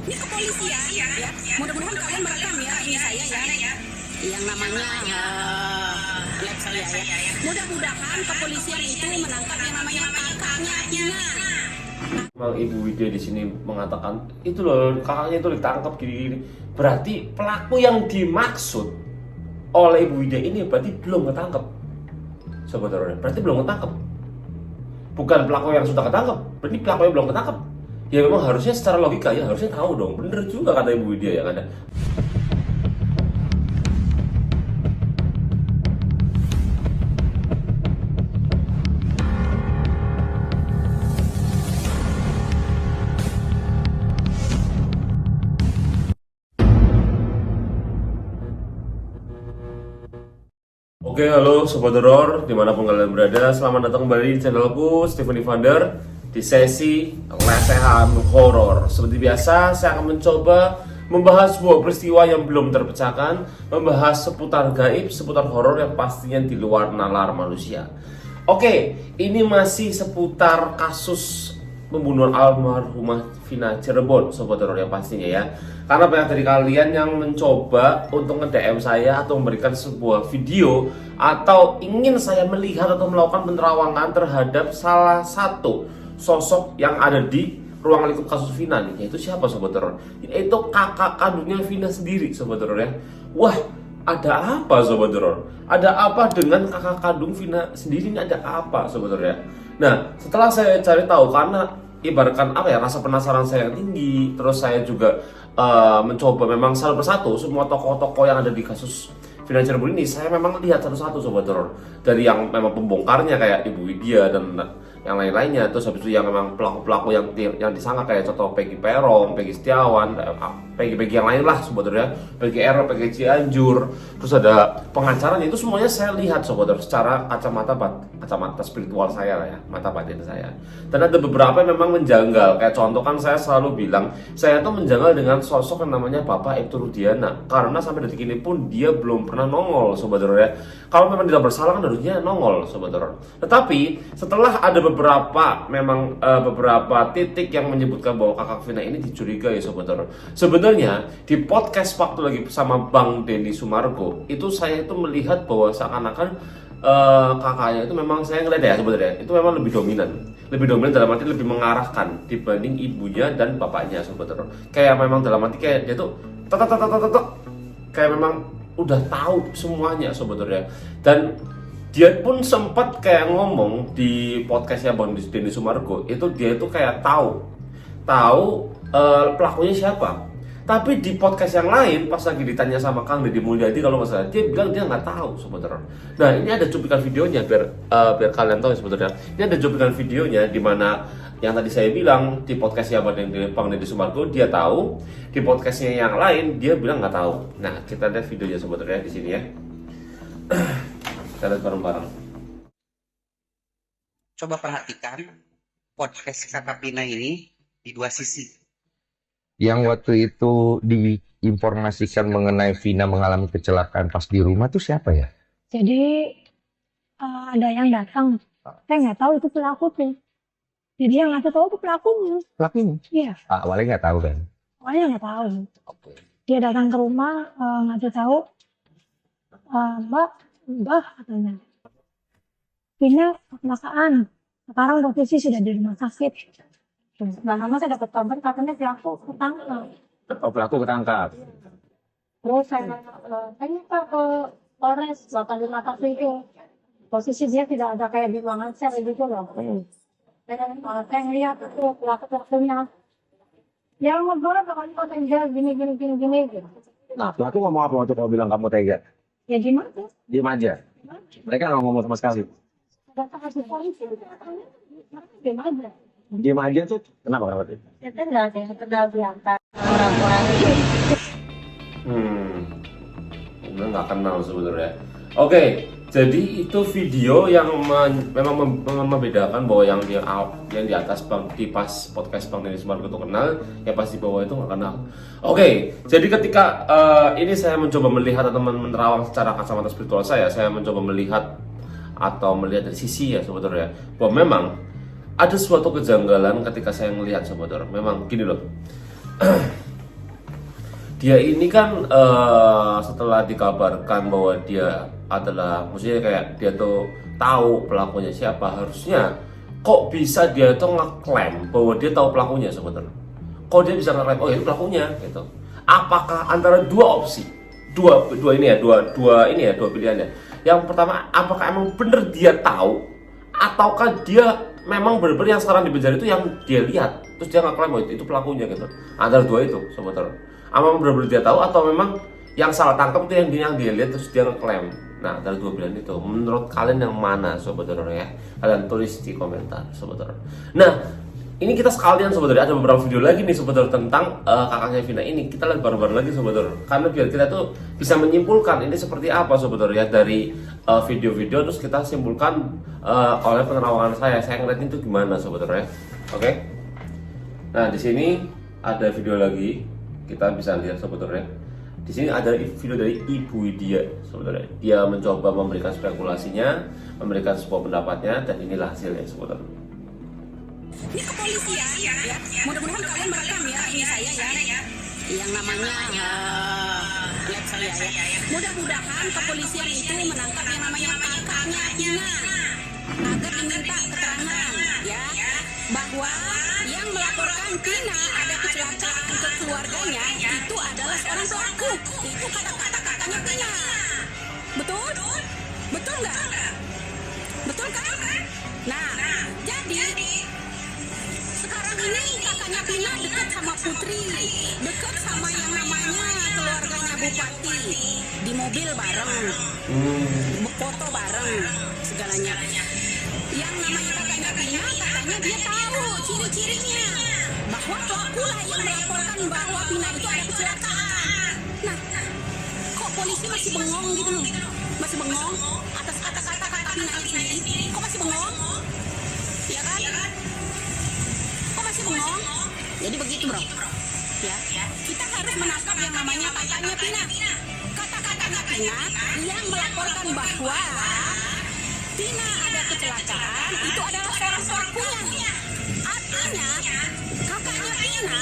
Ini kepolisian ya. Mudah-mudahan kalian merekam ya ini saya ya. Yang namanya lab saya ya. Mudah-mudahan kepolisian itu menangkap yang namanya kakaknya Ina. Memang Ibu Widya di sini mengatakan itu loh kakaknya itu ditangkap gini-gini. Berarti pelaku yang dimaksud oleh Ibu Widya ini berarti belum ketangkep. Sebetulnya berarti belum ketangkep. Bukan pelaku yang sudah ketangkep, berarti pelaku yang belum ketangkep. Ya memang harusnya secara logika ya harusnya tahu dong. Bener juga kata Ibu Widya ya kan. Oke, halo Sobat Horor, dimanapun kalian berada, selamat datang kembali di channelku, Stephen Evander, di sesi lesehan horor. Seperti biasa, saya akan mencoba membahas sebuah peristiwa yang belum terpecahkan, membahas seputar gaib, seputar horor yang pastinya di luar nalar manusia. Oke, ini masih seputar kasus pembunuhan almarhumah Vina Cirebon, Sobat Horor yang pastinya ya. Karena banyak dari kalian yang mencoba untuk nge-DM saya atau memberikan sebuah video atau ingin saya melihat atau melakukan penerawangan terhadap salah satu sosok yang ada di ruang lingkup kasus Vina nih. Yaitu siapa Sobat Horor? Yaitu kakak kandungnya Vina sendiri, Sobat Horor ya. Wah, ada apa Sobat Horor? Ada apa dengan kakak kandung Vina sendiri ini, ada apa Sobat Horor ya? Nah, setelah saya cari tahu, karena ibaratkan apa ya, rasa penasaran saya yang tinggi, terus saya juga mencoba memang satu persatu semua tokoh-tokoh yang ada di kasus Vina Cirebon ini saya memang lihat satu-satu Sobat Horor. Dari yang memang pembongkarnya kayak Ibu Widya dan yang lain-lainnya, terus habis itu yang memang pelaku-pelaku yang disangka kayak contoh Peggy Peron, Peggy Setiawan, Peggy yang lain lah Sobat Horor ya, Peggy Ero, Peggy Cianjur, terus ada pengacaranya, itu semuanya saya lihat Sobat Horor secara kacamata spiritual saya lah ya, mata batin saya. Dan ada beberapa yang memang menjanggal, kayak contoh kan saya selalu bilang saya tuh menjanggal dengan sosok yang namanya Bapak Ibtu Rudiana, karena sampai detik ini pun dia belum pernah nongol Sobat Horor ya. Kalau memang tidak bersalah kan harusnya nongol Sobat Horor. Tetapi setelah ada beberapa titik yang menyebutkan bahwa kakak Vina ini dicurigai Sobat Horor. Sebenarnya di podcast waktu lagi sama Bang Denny Sumargo itu saya itu melihat bahwa seakan-akan kakaknya itu memang saya ngeliat ya sebenarnya itu memang lebih dominan dalam arti lebih mengarahkan dibanding ibunya dan bapaknya Sobat Horor. Kayak memang dalam arti kayak dia tuh kayak memang udah tahu semuanya Sobat Horor ya. Dan dia pun sempat kayak ngomong di podcastnya Bang Denny Sumargo itu dia itu kayak tahu pelakunya siapa. Tapi di podcast yang lain pas lagi ditanya sama Kang Deddy Mulyadi kalau nggak salah, dia bilang dia nggak tahu Sobat Horor. Nah ini ada cuplikan videonya biar kalian tahu sebetulnya. Ini ada cuplikan videonya di mana yang tadi saya bilang di podcastnya Bang Denny Sumargo dia tahu, di podcastnya yang lain dia bilang nggak tahu. Nah kita lihat videonya Sobat Horor ya di sini ya. Kita lihat bareng-bareng. Coba perhatikan podcast kakak Vina ini di dua sisi. Yang waktu itu diinformasikan mengenai Vina mengalami kecelakaan pas di rumah tuh siapa ya? Jadi ada yang datang, saya nggak tahu itu pelaku tuh. Jadi yang ngasih tahu itu pelakunya. Pelakunya? Iya. Awalnya nggak tahu kan? Awalnya nggak tahu. Oke. Dia datang ke rumah ngasih tahu, Mbak katanya, Vina kecelakaan. Sekarang posisi sudah di rumah sakit. Nggak lama saya dapat kabar katanya pelaku ketangkap. Oh, pelaku ketangkap. Terus saya minta ke Polres 85 itu. Posisi dia tidak ada kayak di ruangan sel gitu loh. Dan saya ngeliat itu pelakunya. Ya ngobrol pokoknya kok tega gini gitu. Nah, pelaku ngomong apa waktu kamu bilang kamu tega? Ya gimana? Diam aja. Mereka nggak ngomong sama sekali. Datang ke polisi, katanya diam aja. Diam aja tuh. Kenapa? Ya tidak ada yang kenal diantar orang-orang ini. Udah nggak kenal sebenarnya. Oke, jadi itu video yang memang membedakan bahwa yang di atas di pas podcast Bang Denny Sumargo itu kenal, ya pas di bawah itu nggak kenal. Oke, jadi ketika ini saya mencoba melihat atau menerawang secara kacamata spiritual saya mencoba melihat dari sisi ya Sobat Horor ya, bahwa memang ada suatu kejanggalan ketika saya melihat Sobat Horor. Memang gini loh. dia ini kan setelah dikabarkan bahwa dia adalah, maksudnya kayak dia tuh tahu pelakunya siapa, harusnya kok bisa dia tuh ngeklaim bahwa dia tahu pelakunya sebenarnya. Kok dia bisa ngeklaim, oh itu pelakunya gitu. Apakah antara dua opsi, dua pilihannya. Yang pertama, apakah emang bener dia tahu, ataukah dia memang benar-benar yang sekarang di penjara itu yang dia lihat, terus dia ngeklaim bahwa itu pelakunya gitu. Antara dua itu sebenarnya. Apa benar-benar dia tahu atau memang yang salah tangkap itu yang dia lihat terus dia ngeklaim. Nah, antara dua pilihan itu, menurut kalian yang mana Sobat Horor ya? Kalian tulis di komentar Sobat Horor. Nah, ini kita sekalian Sobat Horor, ada beberapa video lagi nih Sobat Horor tentang kakaknya Vina ini. Kita lihat bareng-bareng lagi Sobat Horor, karena biar kita tuh bisa menyimpulkan ini seperti apa Sobat Horor ya, dari video-video terus kita simpulkan oleh penerawangan saya ngeliat itu gimana Sobat Horor ya. Oke. Nah, di sini ada video lagi, kita bisa lihat Sobat Horor ya. Di sini ada video dari Ibu Widya, sebenarnya dia mencoba memberikan spekulasinya, memberikan sebuah pendapatnya, dan inilah hasilnya sebenarnya. Ini kepolisian ya, mudah-mudahan kalian merekam ya, ini saya ya, yang namanya lab saya ya. Mudah-mudahan kepolisian itu menangkap yang namanya kakaknya Tina, agar diminta keterangan ya, bahwa yang melaporkan Tina ada kecelakaan ke keluarganya itu adalah seorang pelaku. Itu kata-kata kakaknya Tina. Betul? Betul nggak? Betul kan? Nah, jadi sekarang ini kakaknya Tina dekat sama Putri, dekat sama yang namanya keluarganya Bupati, di mobil bareng, foto bareng, segalanya. Yang namanya kakaknya Tina, katanya dia tahu ciri-cirinya, bahwa pelaku lah yang melaporkan bahwa Tina itu ada kecelakaan. Nah, kok polisi masih bengong gitu loh? Masih bengong atas kata-kata kakak Tina ini? Kok masih bengong? Ya kan? Kok masih bengong? Jadi begitu bro. Ya, kita harus menangkap yang namanya kakaknya Tina. Kata-katanya Tina yang melaporkan bahwa Tina ada kecelakaan itu adalah seorang pelakunya. Artinya kakaknya Tina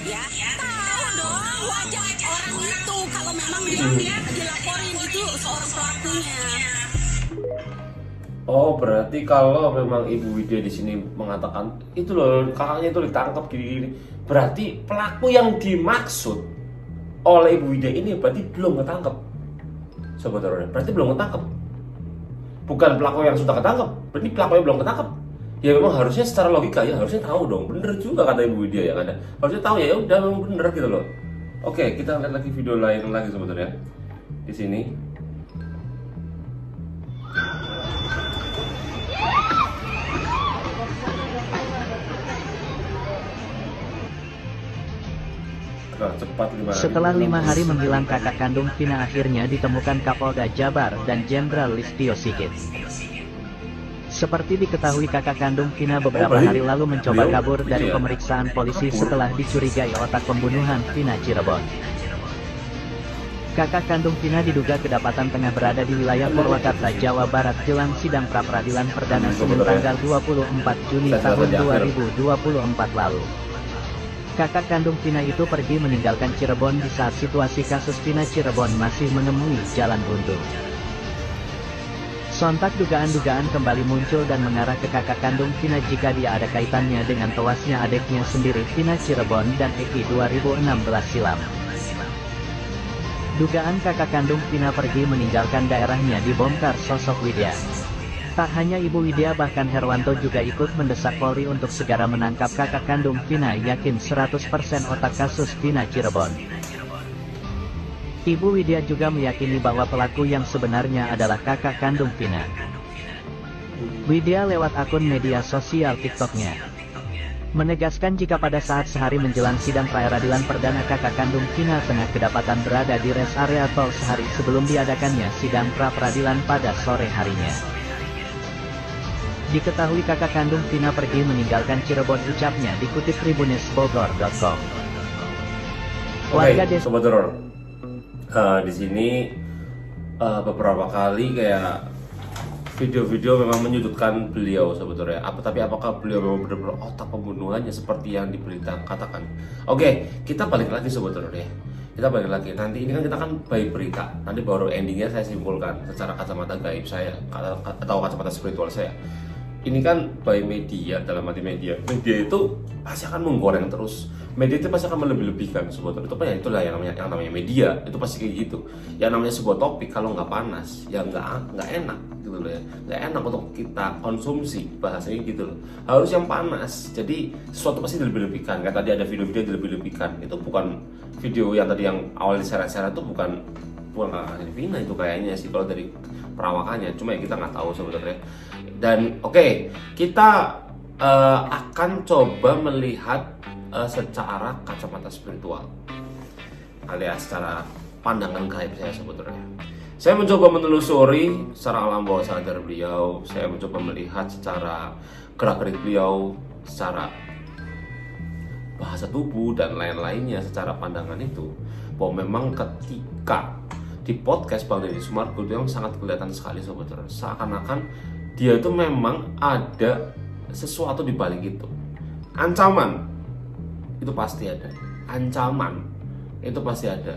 ya tahu dong wajah orang itu kalau memang dia dilaporin itu seorang pelakunya. Oh, berarti kalau memang Ibu Widya di sini mengatakan itu loh kakaknya itu ditangkap gini-gini, berarti pelaku yang dimaksud oleh Ibu Widya ini berarti belum ketangkep. Sobat Horor, berarti belum ketangkep. Bukan pelaku yang sudah ketangkep, berarti pelaku yang belum ketangkep. Ya memang harusnya secara logika ya harusnya tahu dong, bener juga kata Ibu Widya ya kan, harusnya tahu ya udah memang bener gitu loh. Oke, kita lihat lagi video lain lagi sebenarnya di sini. Setelah 5 hari menghilang, kakak kandung Vina akhirnya ditemukan Kapolda Jabar dan Jenderal Listio Sigit. Seperti diketahui, kakak kandung Vina beberapa hari lalu mencoba kabur dari pemeriksaan polisi setelah dicurigai otak pembunuhan Vina Cirebon. Kakak kandung Vina diduga kedapatan tengah berada di wilayah Purwakarta, Jawa Barat jelang sidang pra-peradilan perdana Senin tanggal 24 Juni tahun 2024 lalu. Kakak kandung Vina itu pergi meninggalkan Cirebon di saat situasi kasus Vina Cirebon masih menemui jalan buntu. Sontak dugaan-dugaan kembali muncul dan mengarah ke kakak kandung Vina jika dia ada kaitannya dengan tewasnya adiknya sendiri Vina Cirebon dan Eki 2016 silam. Dugaan kakak kandung Vina pergi meninggalkan daerahnya dibongkar sosok Widya. Tak hanya Ibu Widya, bahkan Herwanto juga ikut mendesak Polri untuk segera menangkap kakak kandung Vina, yakin 100% otak kasus Vina Cirebon. Ibu Widya juga meyakini bahwa pelaku yang sebenarnya adalah kakak kandung Vina. Widya lewat akun media sosial TikToknya menegaskan jika pada saat sehari menjelang sidang pra-peradilan perdana kakak kandung Vina tengah kedapatan berada di rest area tol sehari sebelum diadakannya sidang pra-peradilan pada sore harinya. Diketahui kakak kandung Vina pergi meninggalkan Cirebon, ucapnya, dikutip tribunesbogor.com. Warga desa Sobat Horor, di sini beberapa kali kayak video-video memang menyudutkan beliau Sobat Horor ya. Tapi apakah beliau memang benar-benar otak pembunuhannya seperti yang diberitakan katakan? Oke, kita balik lagi Sobat Horor ya. kita balik lagi. Nanti ini kan kita kan by berita, nanti baru endingnya saya simpulkan secara kacamata gaib saya atau kacamata spiritual saya. Ini kan by media, dalam arti media itu pasti akan menggoreng terus. Media itu pasti akan melebih-lebihkan sebuah topik. Itu ya itulah yang namanya media, itu pasti kayak gitu. Yang namanya sebuah topik kalau nggak panas, ya nggak enak gitu loh ya. Nggak enak untuk kita konsumsi, bahasanya gitu loh. Harus yang panas. Jadi sesuatu pasti dilebih-lebihkan. Kayak tadi ada video-video dilebih-lebihkan. Itu bukan video yang tadi yang awal diseret-seret itu bukan kakaknya Vina itu kayaknya sih kalau dari perawakannya. Cuma ya kita nggak tahu sebenarnya. Dan oke, kita akan coba melihat secara kacamata spiritual alias secara pandangan gaib saya sebetulnya. Saya mencoba menelusuri secara alam bawah sadar beliau. Saya mencoba melihat secara gerak-gerik beliau, secara bahasa tubuh dan lain-lainnya, secara pandangan itu bahwa memang ketika di podcast Bang Deddy Sumargo itu yang sangat kelihatan sekali sebetulnya, seakan-akan dia itu memang ada sesuatu di balik itu. Ancaman itu pasti ada. Ancaman itu pasti ada.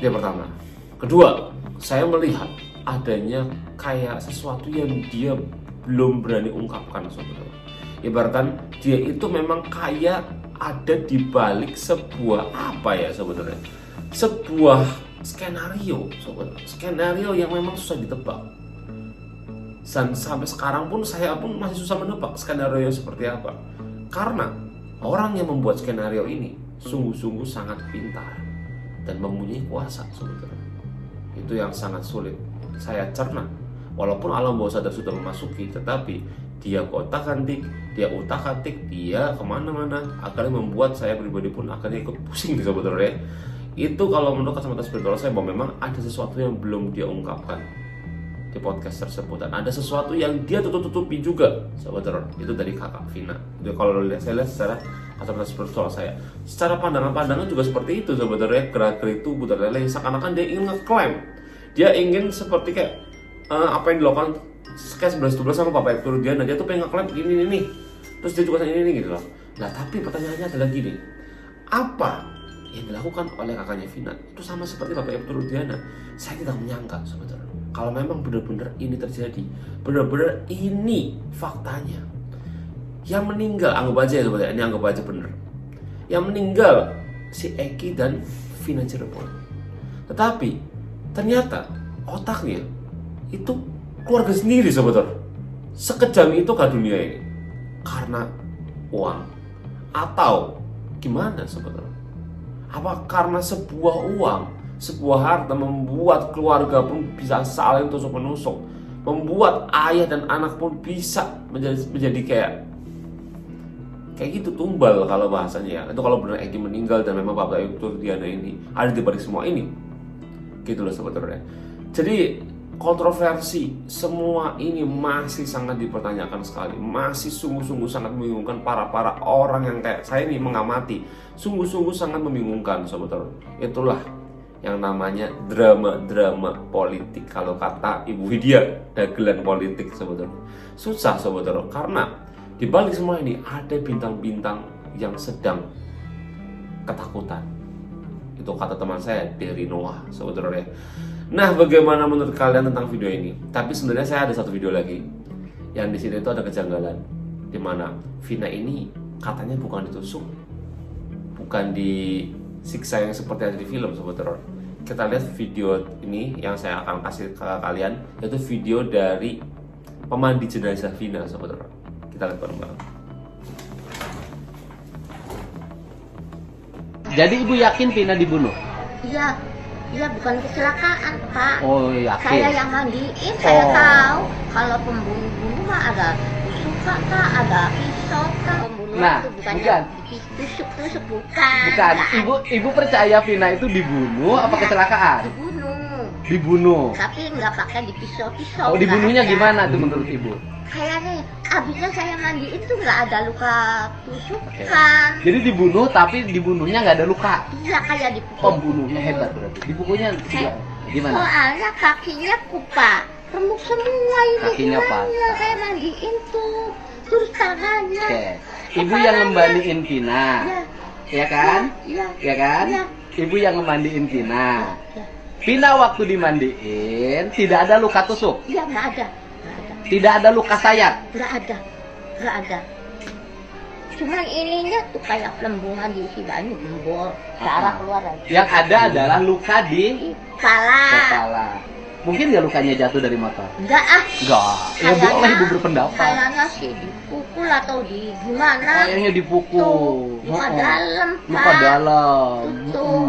Yang pertama. Kedua, saya melihat adanya kayak sesuatu yang dia belum berani ungkapkan sebetulnya. Ibaratkan dia itu memang kayak ada di balik sebuah apa ya sebetulnya? Sebuah skenario sebetulnya. Skenario yang memang susah ditebak. Dan sampai sekarang pun saya pun masih susah menebak skenario seperti apa. Karena orang yang membuat skenario ini sungguh-sungguh sangat pintar dan mempunyai kuasa sebetulnya. Itu yang sangat sulit saya cerna. Walaupun alam bawah sadar sudah memasuki, tetapi dia kotak-kantik, dia utak-atik, dia kemana-mana, akhirnya membuat saya pribadi pun akhirnya ikut pusing sebetulnya. Itu kalau menurut kacamata spiritual saya bahwa memang ada sesuatu yang belum dia ungkapkan di podcast tersebut, dan ada sesuatu yang dia tutup-tutupi juga sebetulnya. Itu dari kakak Vina. Jadi kalau saya lihat secara kacamata spiritual saya, secara pandangan-pandangan juga seperti itu sebetulnya. Gerak-gerik tubuh dan lain-lain seakan-akan dia ingin ngeklaim, dia ingin seperti kayak apa yang dilakukan kayak 11-12 sama Bapak Ibtu Rudiana. Dia tuh pengen ngeklaim ini, terus dia juga ini gitu loh. Nah tapi pertanyaannya adalah gini, apa yang dilakukan oleh kakaknya Vina itu sama seperti Bapak Ibtu Rudiana? Saya tidak menyangka sebetulnya. Kalau memang benar-benar ini terjadi, benar-benar ini faktanya, yang meninggal, anggap aja ya sebetulnya, ini anggap aja benar, yang meninggal si Eki dan Vina Cirebon. Tetapi ternyata otaknya itu keluarga sendiri sebetulnya. Sekejam itu ke dunia ini karena uang atau gimana sebetulnya? Apa karena sebuah uang, sebuah harta membuat keluarga pun bisa saling tusuk-menusuk, membuat ayah dan anak pun bisa menjadi kayak gitu, tumbal kalau bahasanya ya. Itu kalau benar Eki meninggal dan memang Bapak Ibtu Rudiana ini ada di balik semua ini, gitu loh sebetulnya. Jadi kontroversi semua ini masih sangat dipertanyakan sekali, masih sungguh-sungguh sangat membingungkan para orang yang kayak saya ini mengamati, sungguh-sungguh sangat membingungkan sebetulnya. Itulah yang namanya drama politik, kalau kata Ibu Widya, dagelan politik sebetulnya. Susah sebetulnya karena di balik semua ini ada bintang-bintang yang sedang ketakutan. Itu kata teman saya dari Noah sebetulnya. Nah, bagaimana menurut kalian tentang video ini? Tapi sebenarnya saya ada satu video lagi yang di sini itu ada kejanggalan, di mana Vina ini katanya bukan ditusuk, bukan disiksa yang seperti ada di film sebetulnya. Kita lihat video ini yang saya akan kasih ke kalian, yaitu video dari pemandi jenazah Vina sebetulnya. Kita lihat bareng-bareng. Jadi ibu yakin Vina dibunuh? Iya, bukan kecelakaan, Pak. Oh, yakin. Saya yang mandiin, saya tahu kalau pembunuh mah ada tusukan, Kak, ada pisau, Kak. Pembunuh Nah, itu bukan bukan. Tusuk, bukan. Bukan. Nggak Ibu percaya Vina itu dibunuh apa kecelakaan? Dibunuh. Tapi nggak pakai dipisau-pisau. Oh, dibunuhnya nggak ada. gimana tuh menurut ibu? Kayaknya abisnya saya mandiin tuh nggak ada luka tusukan. Jadi dibunuh tapi dibunuhnya nggak ada luka. Iya, kayak dipukul. Pembunuhnya hebat berarti. Dipukulnya gimana? Soalnya kakinya kupak, remuk semua ini. Kakinya patah. Saya mandiin tuh, terus tangannya. Oke. Ibu yang ngembaliin Vina. Ya. ya kan? Iya. Ya kan? Iya. Ibu yang ngemandiin Vina. Iya. Vina waktu dimandiin tidak ada luka tusuk, Iya, nggak ada. Nggak ada. tidak ada luka sayat. Nggak ada. Nggak ada. Cuman ininya tuh kayak pelembungan di sini jempol, darah keluar aja. Yang ada adalah luka di Kepala. kepala. Mungkin nggak lukanya jatuh dari motor? Enggak ah. Enggak. Ya boleh ibu berpendapat. Kayaknya sih dipukul atau di gimana? Kayaknya dipukul. Tuh, luka dalam, Luka Pak. dalam. Tuh.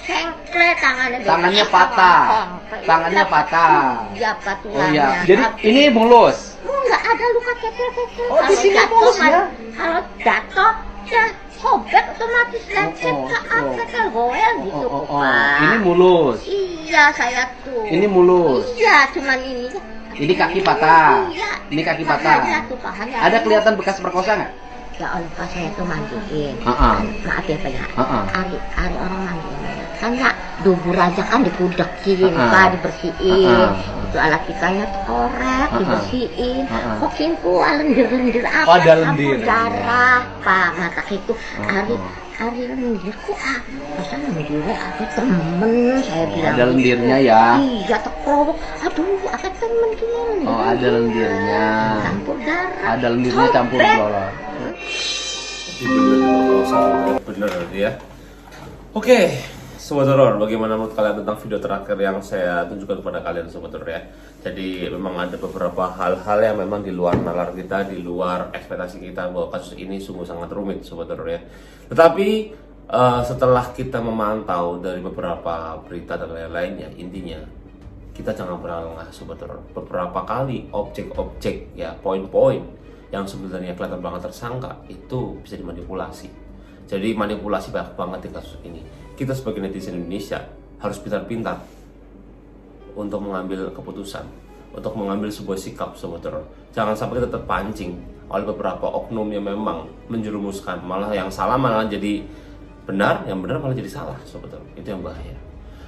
Sengkle tangannya. Tangannya beda. patah. Sengkle. Tangannya patah. Iya, Pak, Oh tulangnya. iya. Jadi ini mulus. Enggak ada luka kecil-kecil. Oh, di sini mulus ya? Kalau jatuh, ya sobek otomatis lecet Oh, ke oh, atas ke goel gitu, Pak. Ini mulus. Iya, saya tuh. Ini mulus. Iya, cuman ini. Ini kaki patah. Iya. Ini kaki patah. Pahanya tuh, pahanya. Ada kelihatan bekas perkosa nggak? Ya Allah, pas saya tuh mandiin. Ha-ha. Maaf ya, Pak ya. Ha-ha. Hari orang mandiin. Kan ya, dubur aja kan dikudekin, Ha-ha. Pak, dibersihin. Ha-ha. Itu alat kitanya tuh korek, Ha-ha. dibersihin. Ha-ha. Kok kimpu, lendir-lendir apa? Oh, ada Campur lendir. darah, Pak. Mata itu, Ha-ha. hari lendir kok ah. Masa lendirnya ada temen, saya bilang. Ada gitu. lendirnya ya. Iya, tekrowok. Aduh, ada temen gini. Oh, ada lendirnya. Campur darah. Ada lendirnya campur Sobek. blolol. Bener diperkosa, bener ya. Oke, Sobat Horor, bagaimana menurut kalian tentang video terakhir yang saya tunjukkan kepada kalian, Sobat Horor ya? Jadi memang ada beberapa hal-hal yang memang di luar nalar kita, di luar ekspektasi kita bahwa kasus ini sungguh sangat rumit, Sobat Horor ya. Tetapi setelah kita memantau dari beberapa berita dan lain-lainnya, intinya kita jangan pernah lengah, Sobat Horor. Beberapa kali objek-objek ya, poin-poin yang sebenarnya kelihatan banget tersangka itu bisa dimanipulasi. Jadi manipulasi banyak banget di kasus ini. Kita sebagai netizen Indonesia harus pintar-pintar untuk mengambil keputusan, untuk mengambil sebuah sikap, Sobat Horor. Jangan sampai kita terpancing oleh beberapa oknum yang memang menjerumuskan, malah yang salah malah jadi benar, yang benar malah jadi salah, Sobat Horor. Itu yang bahaya.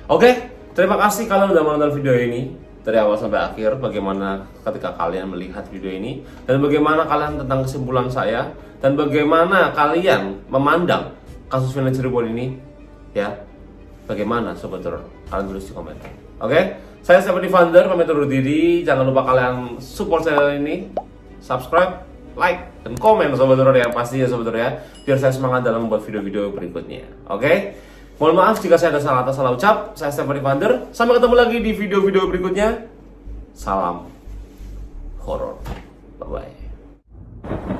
Oke, terima kasih kalian sudah menonton video ini dari awal sampai akhir. Bagaimana ketika kalian melihat video ini, dan bagaimana kalian tentang kesimpulan saya, dan bagaimana kalian memandang kasus Vina Cirebon ini, ya? Bagaimana, Sobat Horor? Kalian tulis di komentar. Oke, saya Stephanie Vander pamit undur diri. Jangan lupa kalian support channel ini, subscribe, like, dan komen, Sobat Horor, yang pastinya, Sobat Horor ya, biar saya semangat dalam membuat video-video berikutnya. Oke? Mohon maaf jika saya ada salah atau salah ucap. Saya Stephanie Vander. Sampai ketemu lagi di video-video berikutnya. Salam horor. Bye-bye.